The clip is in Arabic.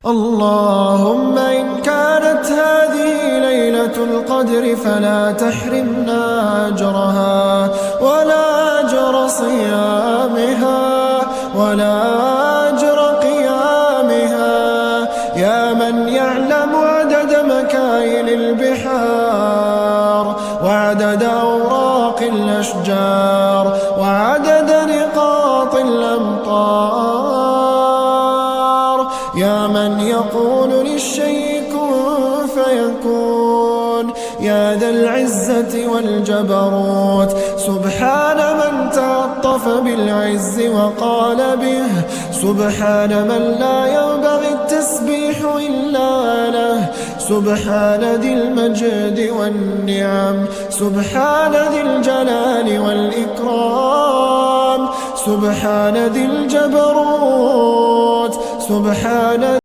اللهم إن كانت هذه ليلة القدر فلا تحرمنا أجرها ولا أجر صيامها ولا أجر قيامها، يا من يعلم عدد مكاين البحار وعدد أوراق الأشجار وعدد نقاط الأمطار، يا من يقول للشيء كن فيكون، يا ذا العزة والجبروت. سبحان من تعطف بالعز وقال به، سبحان من لا ينبغي التسبيح إلا له، سبحان ذي المجد والنعم، سبحان ذي الجلال والإكرام، سبحان ذي الجبروت، سبحان